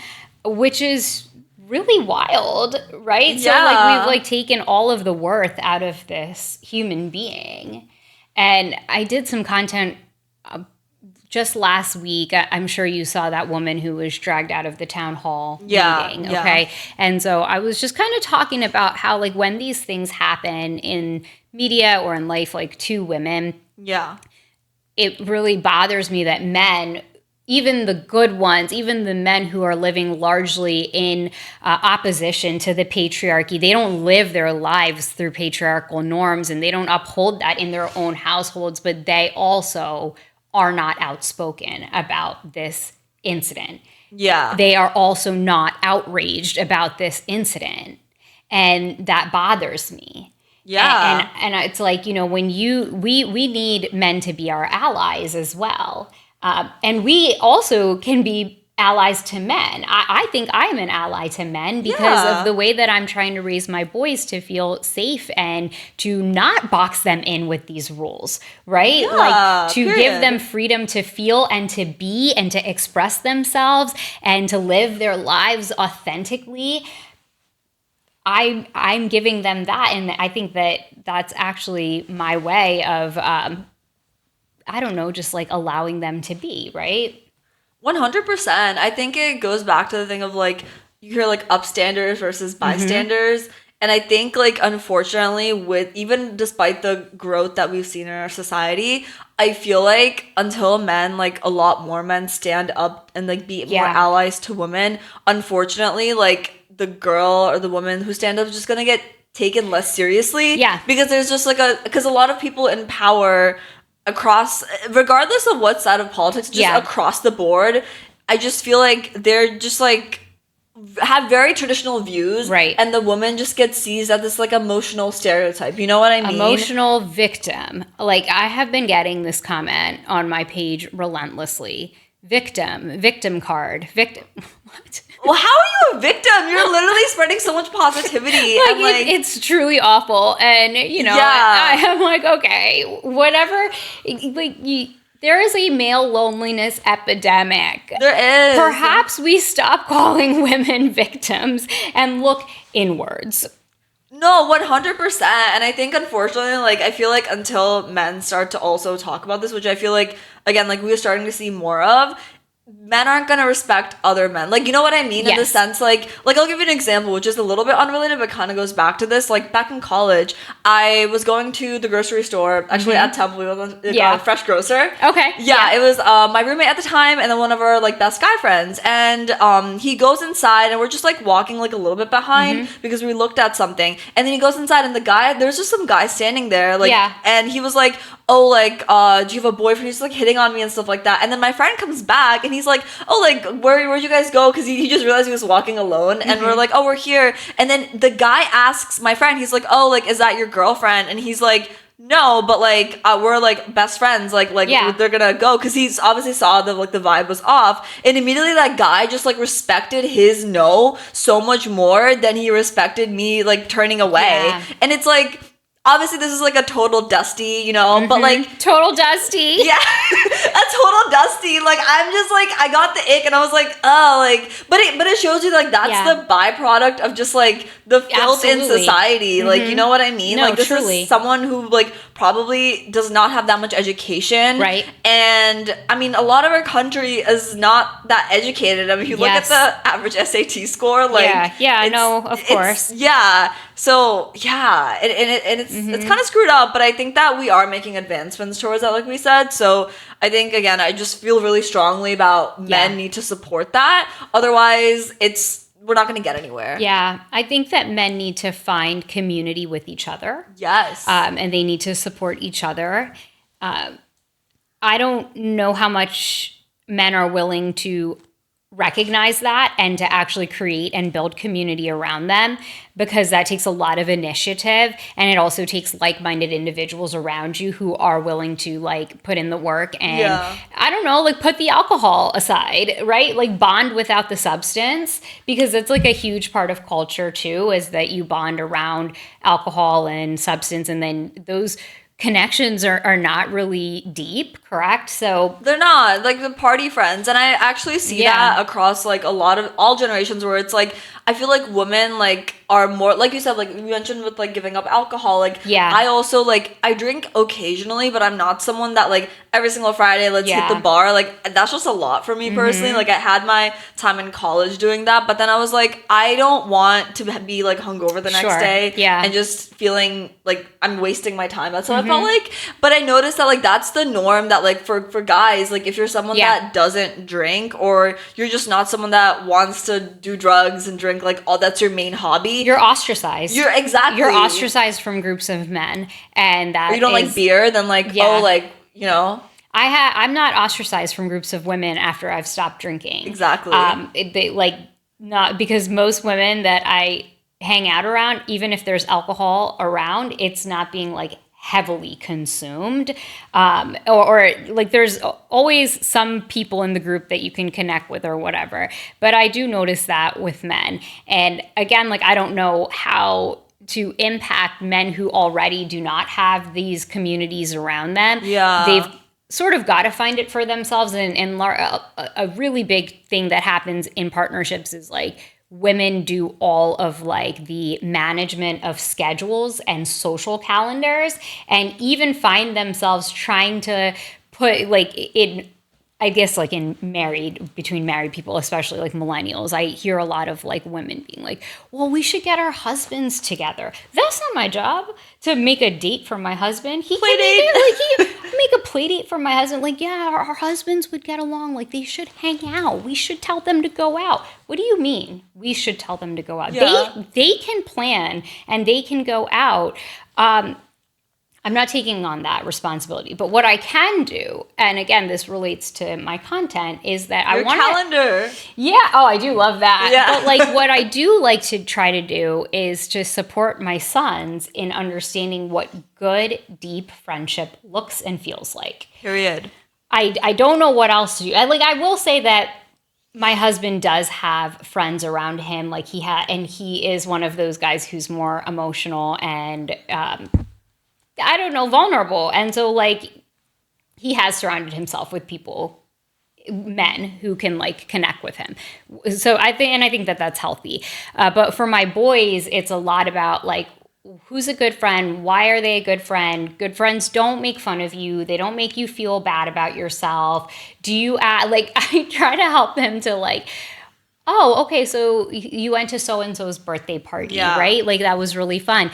which is really wild, right? Yeah. So like we've like taken all of the worth out of this human being. And I did some content just last week. I'm sure you saw that woman who was dragged out of the town hall meeting, okay? Yeah. And so I was just kind of talking about how like when these things happen in media or in life, like to women, it really bothers me that men, even the good ones, even the men who are living largely in opposition to the patriarchy, they don't live their lives through patriarchal norms and they don't uphold that in their own households, but they also are not outspoken about this incident. Yeah. They are also not outraged about this incident. And that bothers me. Yeah. And it's like, you know, when we need men to be our allies as well. And we also can be allies to men. I think I'm an ally to men because of the way that I'm trying to raise my boys to feel safe and to not box them in with these rules, right? Yeah, like to period. give them freedom to feel and to be and to express themselves and to live their lives authentically. I'm giving them that, and I think that that's actually my way of I don't know, just like allowing them to be, right? 100%. I think it goes back to the thing of like, you hear like upstanders versus bystanders. And I think like, unfortunately, with even despite the growth that we've seen in our society, I feel like until men, like a lot more men stand up and like be more allies to women, unfortunately, like the girl or the woman who stand up is just going to get taken less seriously. Yeah. Because there's just like because a lot of people in power across, regardless of what side of politics, just across the board, I just feel like they're just like have very traditional views, right? And the woman just gets seized as this like emotional stereotype. You know what I mean? Emotional victim. Like I have been getting this comment on my page relentlessly. Victim card. What? Well, how are you a victim? You're literally spreading so much positivity. Like, it's truly awful. And, you know, I am like, okay, whatever. Like, there is a male loneliness epidemic. There is. Perhaps we stop calling women victims and look inwards. No, 100%. And I think, unfortunately, like, I feel like until men start to also talk about this, which I feel like, again, like, we're starting to see more of, men aren't going to respect other men. Like, you know what I mean? In the sense, like I'll give you an example, which is a little bit unrelated, but kind of goes back to this. Like, back in college, I was going to the grocery store, actually at Temple. We went to a fresh grocer. Okay. Yeah, it was my roommate at the time and then one of our, like, best guy friends. And he goes inside and we're just, like, walking, like, a little bit behind because we looked at something. And then he goes inside and there's just some guy standing there, like, and he was like, oh, like, do you have a boyfriend? He's like hitting on me and stuff like that. And then my friend comes back and he's like, oh, like, where'd you guys go? Because he just realized he was walking alone. And we're like, oh, we're here. And then the guy asks my friend, he's like, oh, like, is that your girlfriend? And he's like, no, but like, we're like best friends. Like they're gonna go. Because he's obviously saw the vibe was off. And immediately that guy just like respected his no so much more than he respected me like turning away. And it's like, obviously this is like a total dusty, you know, but like total dusty. Yeah, a total dusty. Like I'm just like I got the ick, and I was like, oh, like, but it shows you like that's the byproduct of just like the filth in society. Like, you know what I mean? No, like this truly. is someone who like probably does not have that much education, right? And I mean, a lot of our country is not that educated. I mean, if you look at the average SAT score, like no, of course, So yeah, and it's kind of screwed up, but I think that we are making advancements towards that, like we said. So I think again, I just feel really strongly about men need to support that. Otherwise, we're not going to get anywhere. Yeah, I think that men need to find community with each other. Yes, and they need to support each other. I don't know how much men are willing to recognize that and to actually create and build community around them, because that takes a lot of initiative, and it also takes like-minded individuals around you who are willing to like put in the work and I don't know, like put the alcohol aside, right? Like bond without the substance, because it's like a huge part of culture too, is that you bond around alcohol and substance, and then those connections are not really deep, correct? So they're not like the party friends, and I actually see that across like a lot of all generations, where it's like I feel like women like are more, like you said, like you mentioned with like giving up alcohol, like I also like I drink occasionally, but I'm not someone that like every single Friday let's hit the bar. Like that's just a lot for me personally. Like I had my time in college doing that, but then I was like, I don't want to be like hungover the next day and just feeling like I'm wasting my time. That's what I felt like. But I noticed that like that's the norm, that like for guys, like if you're someone that doesn't drink, or you're just not someone that wants to do drugs and drink, like all that's your main hobby, you're ostracized. You're ostracized from groups of men, and that or you don't like beer, then like oh, like, you know, I'm not ostracized from groups of women after I've stopped drinking. Exactly. They like not, because most women that I hang out around, even if there's alcohol around, it's not being like heavily consumed, or like there's always some people in the group that you can connect with or whatever. But I do notice that with men. And again, like I don't know how to impact men who already do not have these communities around them. They've sort of got to find it for themselves. And a really big thing that happens in partnerships is like women do all of like the management of schedules and social calendars, and even find themselves trying to put like in, I guess like between married people, especially like millennials, I hear a lot of like women being like, well, we should get our husbands together. That's not my job to make a date for my husband. He make a play date for my husband. Like, yeah, our husbands would get along. Like they should hang out. We should tell them to go out. What do you mean we should tell them to go out? They can plan and they can go out. I'm not taking on that responsibility, but what I can do, and again, this relates to my content, is that I want calendar. Yeah. Oh, I do love that. Yeah. But like what I do like to try to do is to support my sons in understanding what good, deep friendship looks and feels like. Period. I don't know what else to do. I will say that my husband does have friends around him. Like and he is one of those guys who's more emotional and, I don't know, vulnerable. And so like he has surrounded himself with men who can like connect with him. So I think that that's healthy. But for my boys, it's a lot about like, who's a good friend? Why are they a good friend? Good friends don't make fun of you. They don't make you feel bad about yourself. I try to help them to like, oh, okay, so you went to so-and-so's birthday party, right? Like, that was really fun.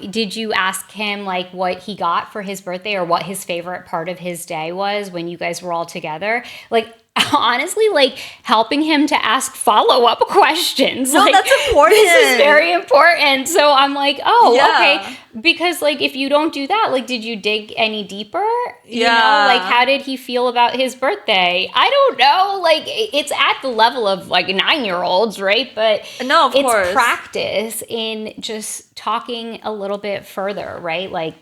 Did you ask him, like, what he got for his birthday or what his favorite part of his day was when you guys were all together? Like, honestly, like, helping him to ask follow-up questions. No, like, that's important. This is very important. So I'm like, okay. Because, like, if you don't do that, like, did you dig any deeper? You know, like, how did he feel about his birthday? I don't know. Like, it's at the level of, like, 9-year-olds, right? But no, of course. It's practice in just talking a little bit further, right? Like,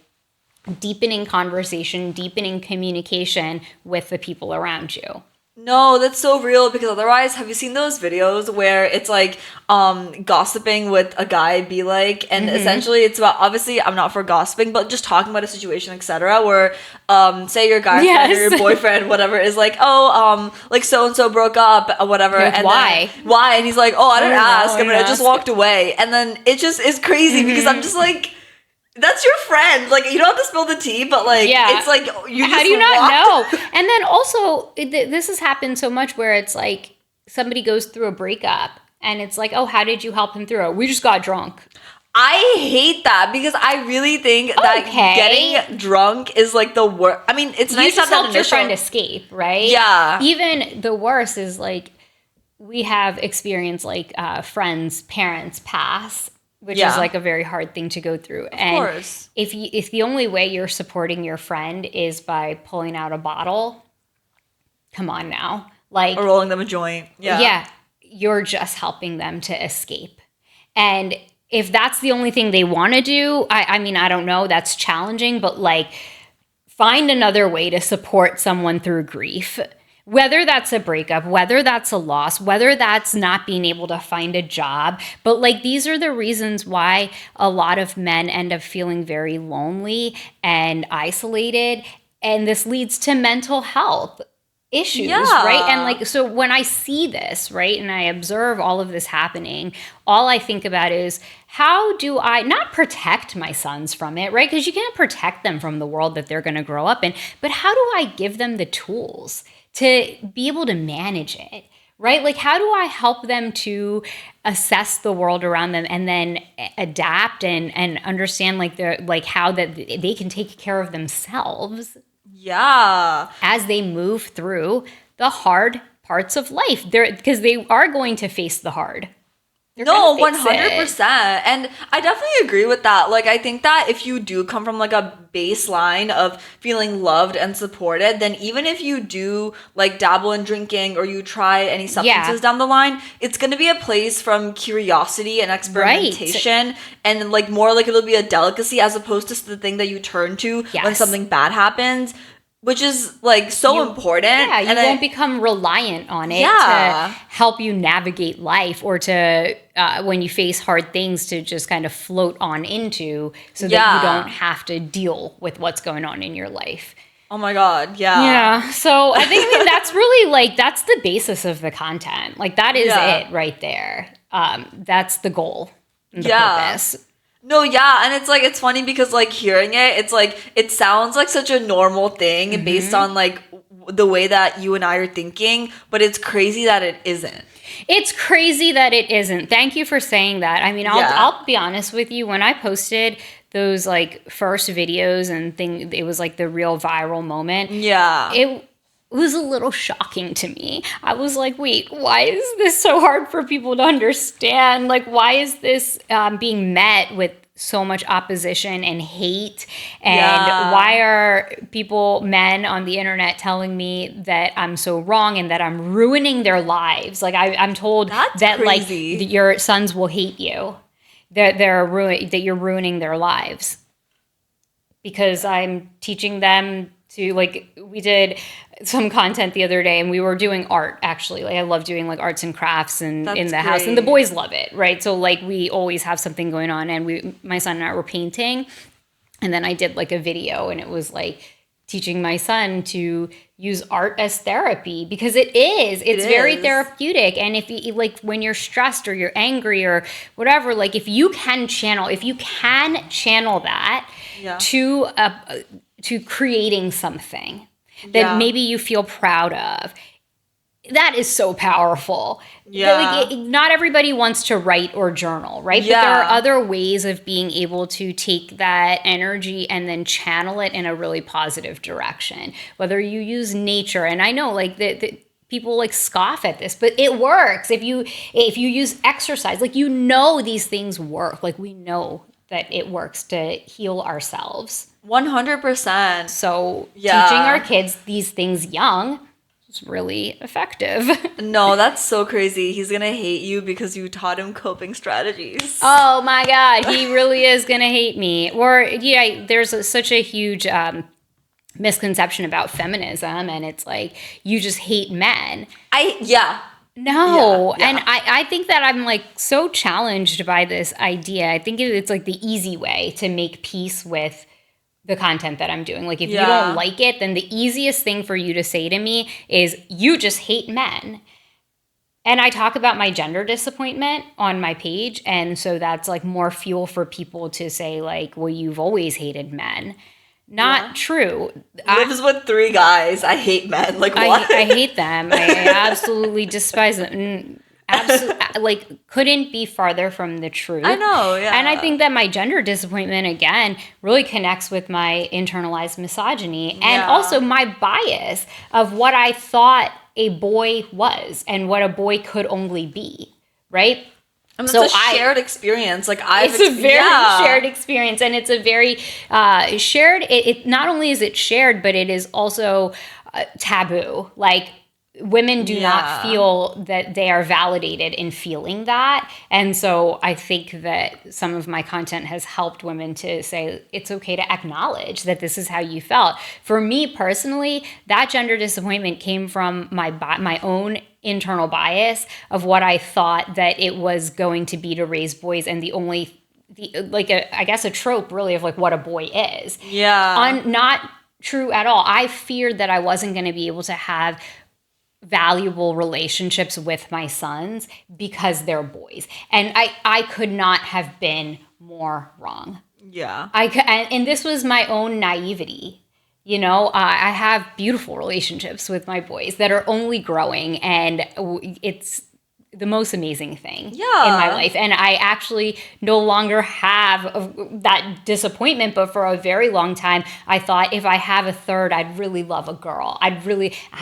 deepening conversation, deepening communication with the people around you. No, that's so real because otherwise, have you seen those videos where it's like gossiping with a guy be like, and essentially it's about, obviously I'm not for gossiping, but just talking about a situation, etc. Where say your guy friend or your boyfriend, whatever, is like, oh, like so and so broke up or whatever, Like, and why? then, why? And he's like, oh, I didn't ask, I mean, I just ask. walked away, and then it just is crazy because I'm just like, that's your friend. Like, you don't have to spill the tea, but like, it's like, you just how do you not walked. know? And then also, this has happened so much where it's like somebody goes through a breakup and it's like, oh, how did you help him through it? We just got drunk. I hate that because I really think that getting drunk is like the worst. I mean, it's nice to have that helped your friend escape, right? Yeah. Even the worst is like we have experienced like friends' parents pass, which is like a very hard thing to go through. Of course. If the only way you're supporting your friend is by pulling out a bottle, come on now. Like, or rolling them a joint. Yeah. You're just helping them to escape. And if that's the only thing they want to do, I mean, I don't know, that's challenging, but like find another way to support someone through grief. Whether that's a breakup, whether that's a loss, whether that's not being able to find a job. But like these are the reasons why a lot of men end up feeling very lonely and isolated. And this leads to mental health issues, right? And like, so when I see this, right, and I observe all of this happening, all I think about is how do I not protect my sons from it, right? Because you can't protect them from the world that they're going to grow up in, but how do I give them the tools to be able to manage it, right? Like, how do I help them to assess the world around them and then adapt and understand like they're like how that they can take care of themselves? Yeah. As they move through the hard parts of life, because they are going to face the hard. No, 100%. And I definitely agree with that. Like, I think that if you do come from like a baseline of feeling loved and supported, then even if you do like dabble in drinking or you try any substances down the line, it's going to be a place from curiosity and experimentation, and like more like it'll be a delicacy as opposed to the thing that you turn to when something bad happens. Which is like so important. Yeah, you won't become reliant on it to help you navigate life or to, when you face hard things, to just kind of float on into so that you don't have to deal with what's going on in your life. Oh my God, Yeah, so I mean, that's really like, that's the basis of the content. Like that is it right there. That's the goal, the purpose. No, yeah, and it's like, it's funny because like hearing it, it's like, it sounds like such a normal thing based on like the way that you and I are thinking, but it's crazy that it isn't. It's crazy that it isn't. Thank you for saying that. I mean, I'll be honest with you, when I posted those like first videos and it was like the real viral moment. Yeah. It was a little shocking to me. I was like, wait, why is this so hard for people to understand? Like, why is this being met with so much opposition and hate? And why are men on the internet telling me that I'm so wrong and that I'm ruining their lives? Like, I'm told that crazy. Like your sons will hate you, that you're ruining their lives because I'm teaching them to, like, we did some content the other day and we were doing art, actually. Like, I love doing like arts and crafts and in the house, and the boys love it, right? So like we always have something going on, and my son and I were painting, and then I did like a video, and it was like teaching my son to use art as therapy, because it's very therapeutic. And if you like, when you're stressed or you're angry or whatever, like if you can channel that to creating something that maybe you feel proud of, that is so powerful. Like, not everybody wants to write or journal, right? But there are other ways of being able to take that energy and then channel it in a really positive direction. Whether you use nature, and I know like the people like scoff at this, but it works. If you use exercise, like, these things work. Like, we know that it works to heal ourselves. 100%. So teaching our kids these things young is really effective. No, that's so crazy. He's going to hate you because you taught him coping strategies. Oh my God, he really is going to hate me. Or, there's such a huge misconception about feminism, and it's like, you just hate men. No. Yeah. And I think that I'm like so challenged by this idea. I think it's like the easy way to make peace with the content that I'm doing. Like, if you don't like it, then the easiest thing for you to say to me is, you just hate men. And I talk about my gender disappointment on my page. And so that's like more fuel for people to say like, well, you've always hated men. Not true. Lives with 3 guys. I hate men. Like, what? I hate them. I absolutely despise them. Absolutely, like, couldn't be farther from the truth. I know, yeah. And I think that my gender disappointment, again, really connects with my internalized misogyny and also my bias of what I thought a boy was and what a boy could only be, right? And it's a shared experience. Like, it's a very shared experience, and it's a very shared. It not only is it shared, but it is also taboo. Like, women do not feel that they are validated in feeling that. And so I think that some of my content has helped women to say it's okay to acknowledge that this is how you felt. For me personally, that gender disappointment came from my own internal bias of what I thought that it was going to be to raise boys, and I guess a trope really of like what a boy is. Yeah. Not true at all. I feared that I wasn't going to be able to have valuable relationships with my sons because they're boys. And I could not have been more wrong. Yeah. And this was my own naivety. You know, I have beautiful relationships with my boys that are only growing, and it's the most amazing thing in my life. And I actually no longer have that disappointment, but for a very long time, I thought if I have a third, I'd really love a girl. I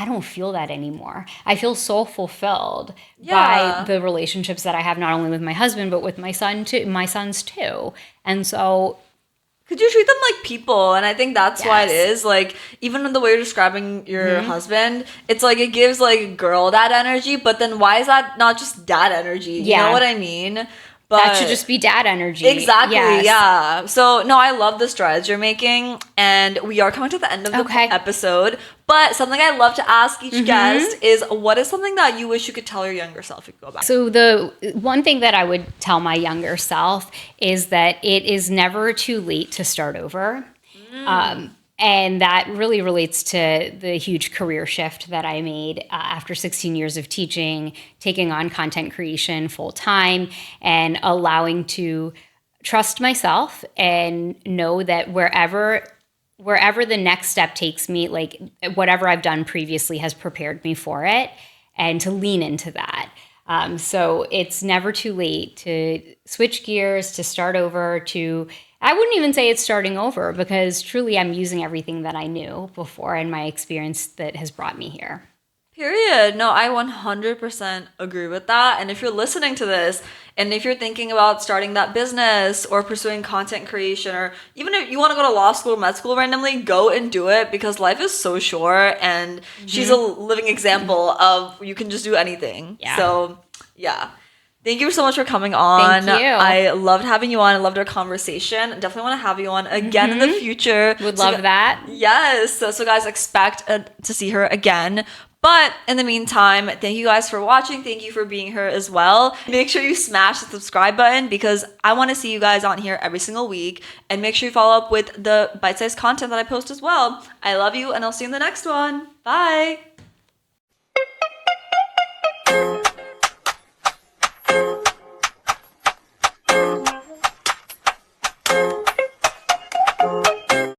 don't feel that anymore. I feel so fulfilled by the relationships that I have, not only with my husband, but with my sons too. And so, could you treat them like people? And I think that's why it is. Like, even in the way you're describing your husband, it's like it gives like girl dad energy, but then why is that not just dad energy? You know what I mean? But that should just be dad energy. Exactly, yeah. So, no, I love the strides you're making, and we are coming to the end of the episode. But something I love to ask each guest is, what is something that you wish you could tell your younger self if you go back? So the one thing that I would tell my younger self is that it is never too late to start over. And that really relates to the huge career shift that I made after 16 years of teaching, taking on content creation full time, and allowing to trust myself and know that wherever the next step takes me, like whatever I've done previously has prepared me for it, and to lean into that. So it's never too late to switch gears, to start over, I wouldn't even say it's starting over, because truly I'm using everything that I knew before and my experience that has brought me here. Period. No, I 100% agree with that. And if you're listening to this, and if you're thinking about starting that business or pursuing content creation, or even if you want to go to law school or med school randomly, go and do it, because life is so short, and she's a living example of you can just do anything. Yeah. So, yeah. Thank you so much for coming on. Thank you. I loved having you on. I loved our conversation. Definitely want to have you on again in the future. Would love that. Yes. So guys, expect to see her again. But in the meantime, thank you guys for watching. Thank you for being here as well. Make sure you smash the subscribe button, because I want to see you guys on here every single week. And make sure you follow up with the bite-sized content that I post as well. I love you, and I'll see you in the next one. Bye.